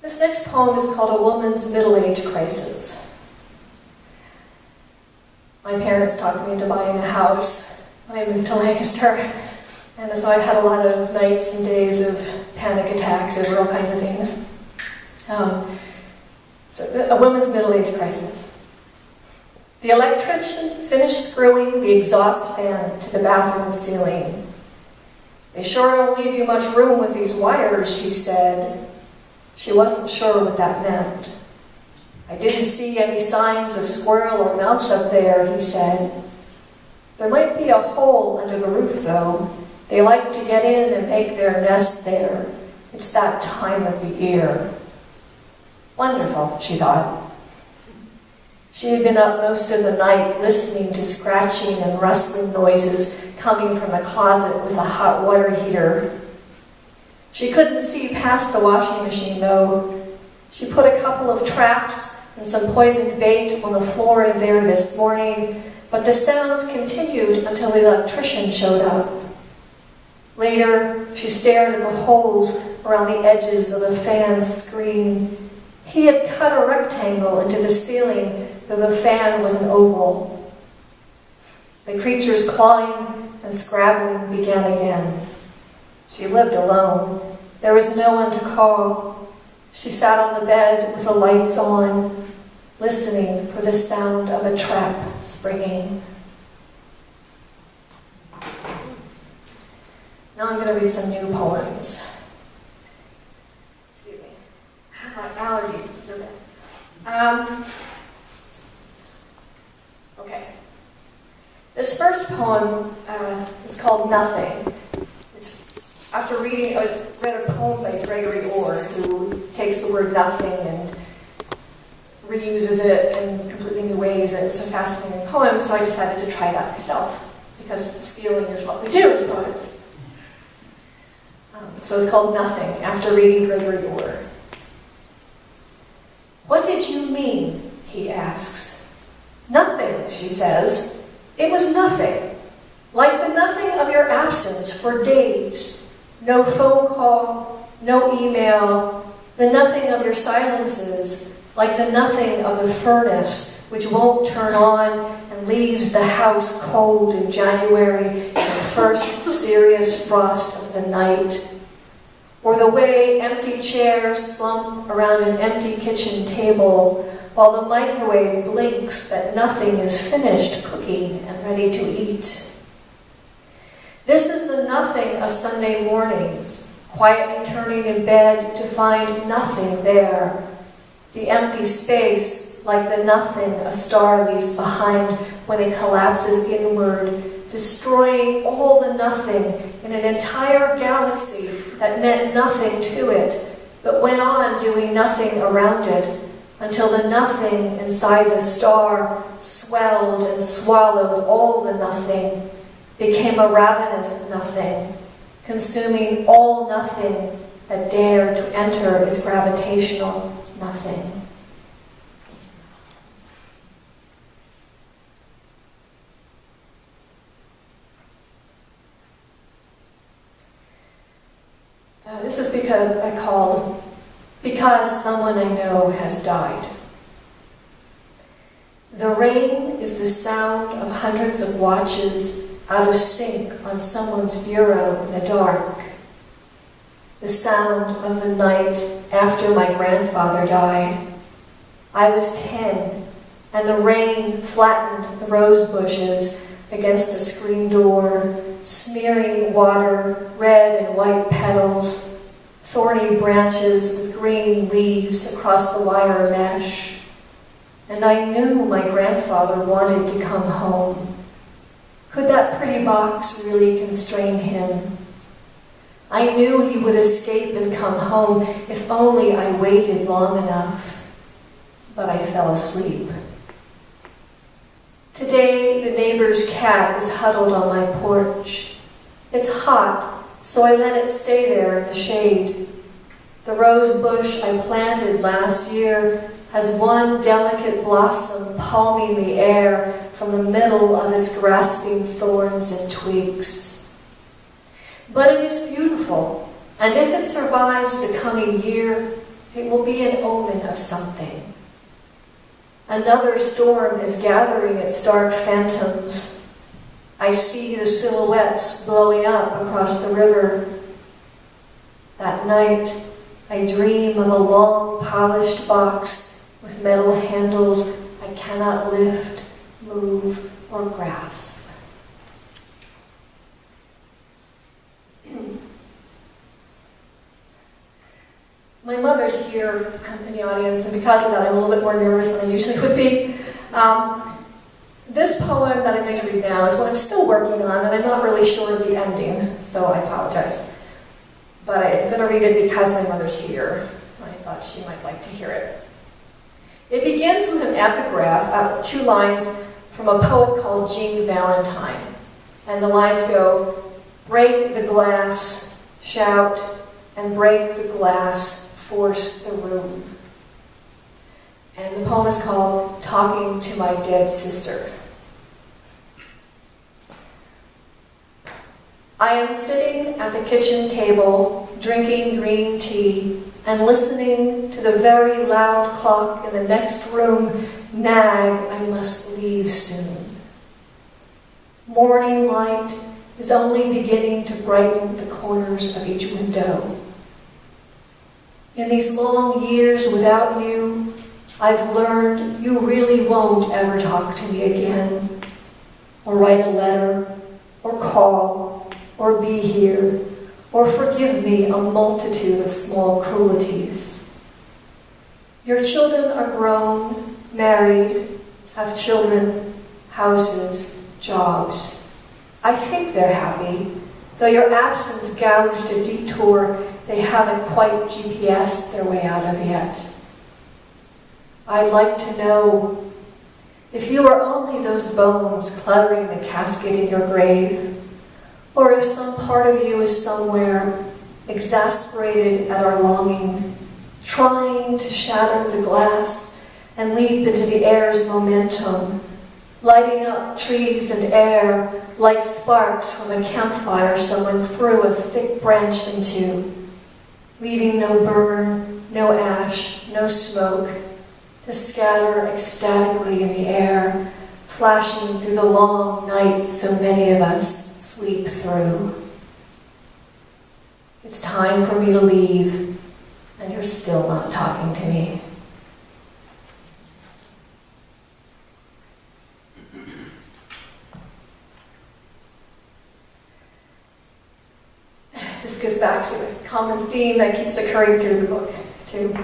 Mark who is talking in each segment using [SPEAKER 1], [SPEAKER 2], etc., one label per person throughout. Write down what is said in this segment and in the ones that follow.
[SPEAKER 1] This next poem is called A Woman's Middle-Age Crisis. My parents talked me into buying a house when I moved to Lancaster, and so I've had a lot of nights and days of panic attacks over all kinds of things. So, A Woman's Middle-Age Crisis. The electrician finished screwing the exhaust fan to the bathroom ceiling. "They sure don't leave you much room with these wires," he said. She wasn't sure what that meant. "I didn't see any signs of squirrel or mouse up there," he said. "There might be a hole under the roof, though. They like to get in and make their nest there. It's that time of the year." Wonderful, she thought. She had been up most of the night listening to scratching and rustling noises coming from the closet with a hot water heater. She couldn't see past the washing machine, though. She put a couple of traps and some poisoned bait on the floor in there this morning, but the sounds continued until the electrician showed up. Later, she stared at the holes around the edges of the fan's screen. He had cut a rectangle into the ceiling, though the fan was an oval. The creature's clawing and scrabbling began again. She lived alone. There was no one to call. She sat on the bed with the lights on, listening for the sound of a trap springing. Now I'm going to read some new poems. Excuse me. My allergies are bad. Okay. This first poem is called Nothing. After reading, I read a poem by Gregory Orr, who takes the word nothing and reuses it in completely new ways, and it's a fascinating poem, so I decided to try that myself, because stealing is what we do as poets. So it's called Nothing, after reading Gregory Orr. "What did you mean?" he asks. "Nothing," she says. "It was nothing. Like the nothing of your absence for days. No phone call, no email, the nothing of your silences, like the nothing of the furnace which won't turn on and leaves the house cold in January in the first serious frost of the night. Or the way empty chairs slump around an empty kitchen table while the microwave blinks that nothing is finished cooking and ready to eat. This is the nothing of Sunday mornings, quietly turning in bed to find nothing there. The empty space, like the nothing a star leaves behind when it collapses inward, destroying all the nothing in an entire galaxy that meant nothing to it, but went on doing nothing around it, until the nothing inside the star swelled and swallowed all the nothing, became a ravenous nothing, consuming all nothing that dared to enter its gravitational nothing." This is because I called "Because Someone I Know Has Died." The rain is the sound of hundreds of watches out of sync on someone's bureau in the dark. The sound of the night after my grandfather died. I was 10, and the rain flattened the rose bushes against the screen door, smearing water, red and white petals, thorny branches with green leaves across the wire mesh. And I knew my grandfather wanted to come home. Could that pretty box really constrain him? I knew he would escape and come home if only I waited long enough. But I fell asleep. Today, the neighbor's cat is huddled on my porch. It's hot, so I let it stay there in the shade. The rose bush I planted last year has one delicate blossom palming the air from the middle of its grasping thorns and twigs. But it is beautiful, and if it survives the coming year, It will be an omen of something. Another storm is gathering its dark phantoms. I see the silhouettes blowing up across the river. That night, I dream of a long, polished box with metal handles I cannot lift, move, or grasp. My mother's here in the audience, and because of that, I'm a little bit more nervous than I usually would be. This poem that I'm going to read now is what I'm still working on, and I'm not really sure of the ending, so I apologize. But I'm going to read it because my mother's here. I thought she might like to hear it. It begins with an epigraph, 2 lines from a poet called Jean Valentine. And the lines go, break the glass, shout, and break the glass, force the room. And the poem is called Talking to My Dead Sister. I am sitting at the kitchen table, drinking green tea, and listening to the very loud clock in the next room nag, I must leave soon. Morning light is only beginning to brighten the corners of each window. In these long years without you, I've learned you really won't ever talk to me again, or write a letter, or call, or be here, or forgive me a multitude of small cruelties. Your children are grown, married, have children, houses, jobs. I think they're happy, though your absence gouged a detour they haven't quite GPS'd their way out of yet. I'd like to know if you are only those bones cluttering the casket in your grave, or if some part of you is somewhere, exasperated at our longing, trying to shatter the glass and leap into the air's momentum, lighting up trees and air like sparks from a campfire someone threw a thick branch into, leaving no burn, no ash, no smoke, to scatter ecstatically in the air, flashing through the long night so many of us sleep through. It's time for me to leave, and you're still not talking to me. This goes back to a common theme that keeps occurring through the book, too.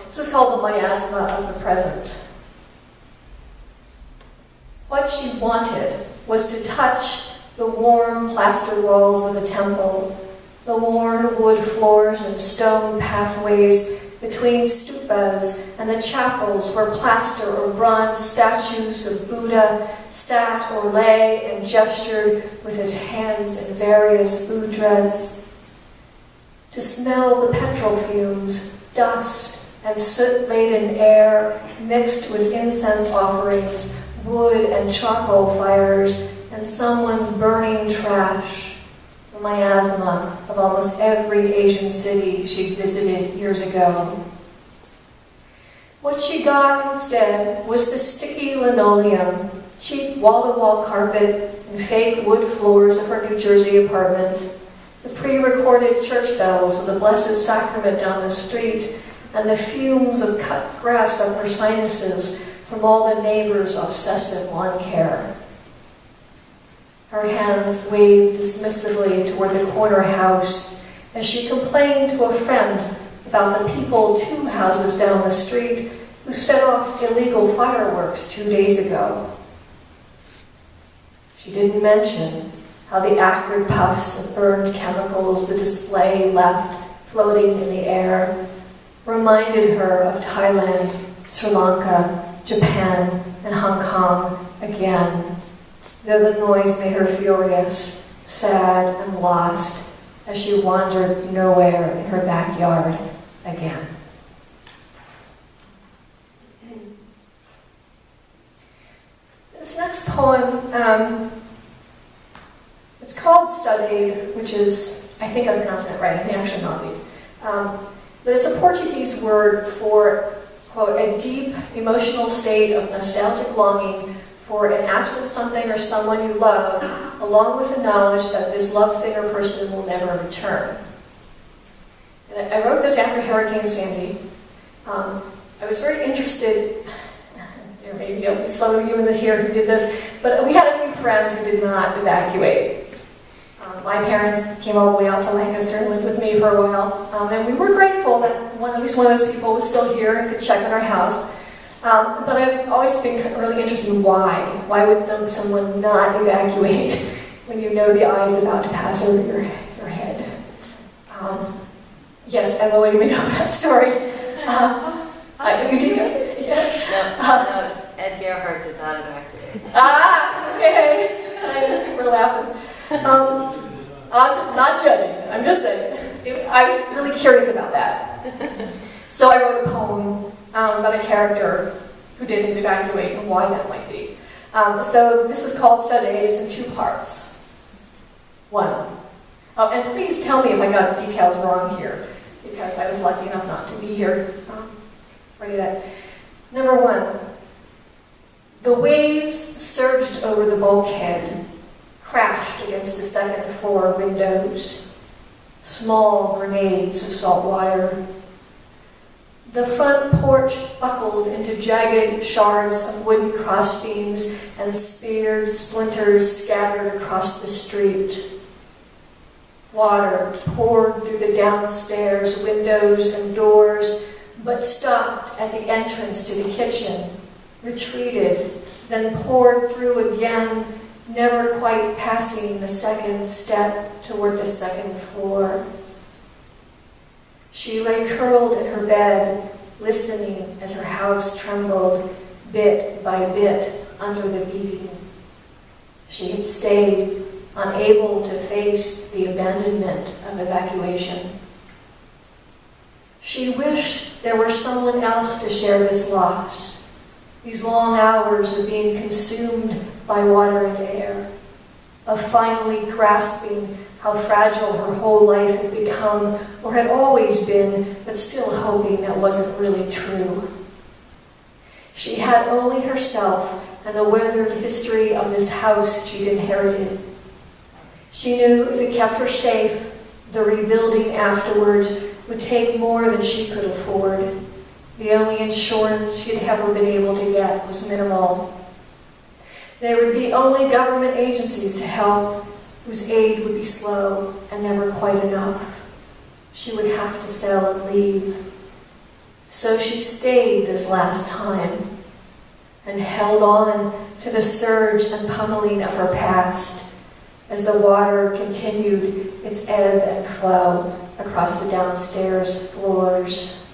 [SPEAKER 1] This is called the miasma of the present. What she wanted was to touch the warm plaster walls of a temple, the worn wood floors and stone pathways between stupas and the chapels where plaster or bronze statues of Buddha sat or lay and gestured with his hands in various mudras. To smell the petrol fumes, dust, and soot-laden air mixed with incense offerings, wood and charcoal fires, and someone's burning trash, the miasma of almost every Asian city she'd visited years ago. What she got instead was the sticky linoleum, cheap wall-to-wall carpet, and fake wood floors of her New Jersey apartment, the pre-recorded church bells of the Blessed Sacrament down the street, and the fumes of cut grass up her sinuses from all the neighbors' obsessive lawn care. Her hands waved dismissively toward the corner house as she complained to a friend about the people 2 houses down the street who set off illegal fireworks 2 days ago. She didn't mention how the acrid puffs of burned chemicals the display left floating in the air reminded her of Thailand, Sri Lanka, Japan, and Hong Kong again, though the noise made her furious, sad, and lost as she wandered nowhere in her backyard again. This next poem, it's called Sudade, which is, I think I'm pronouncing it right, I can actually not read. But it's a Portuguese word for, quote, a deep emotional state of nostalgic longing for an absent something or someone you love, along with the knowledge that this loved thing or person will never return. And I wrote this after Hurricane Sandy. I was very interested, there may be some of you in here who did this, but we had a few friends who did not evacuate. My parents came all the way out to Lancaster and lived with me for a while, and we were grateful that at least one of those people was still here and could check on our house. But I've always been really interested in why. Why would someone not evacuate when you know the eye is about to pass over your head? Yes, Emily, we know that story. You do?
[SPEAKER 2] Yeah. No, Ed Gerhardt did not evacuate.
[SPEAKER 1] Okay. I think we're laughing. I'm not judging. I'm just saying. I was really curious about that. So I wrote a poem about a character who didn't evacuate and why that might be. So this is called Sade. It's in 2 parts. 1. And please tell me if I got details wrong here, because I was lucky enough not to be here. Ready that. Number 1. The waves surged over the bulkhead, crashed against the 2nd floor windows. Small grenades of salt water. The front porch buckled into jagged shards of wooden crossbeams and speared splinters scattered across the street. Water poured through the downstairs windows and doors, but stopped at the entrance to the kitchen, retreated, then poured through again, never quite passing the 2nd step toward the 2nd floor. She lay curled in her bed, listening as her house trembled bit by bit under the beating. She had stayed, unable to face the abandonment of evacuation. She wished there were someone else to share this loss, these long hours of being consumed by water and air, of finally grasping how fragile her whole life had become, or had always been, but still hoping that wasn't really true. She had only herself and the weathered history of this house she'd inherited. She knew if it kept her safe, the rebuilding afterwards would take more than she could afford. The only insurance she'd ever been able to get was minimal. There would be only government agencies to help, whose aid would be slow and never quite enough. She would have to sell and leave. So she stayed this last time and held on to the surge and pummeling of her past as the water continued its ebb and flow across the downstairs floors.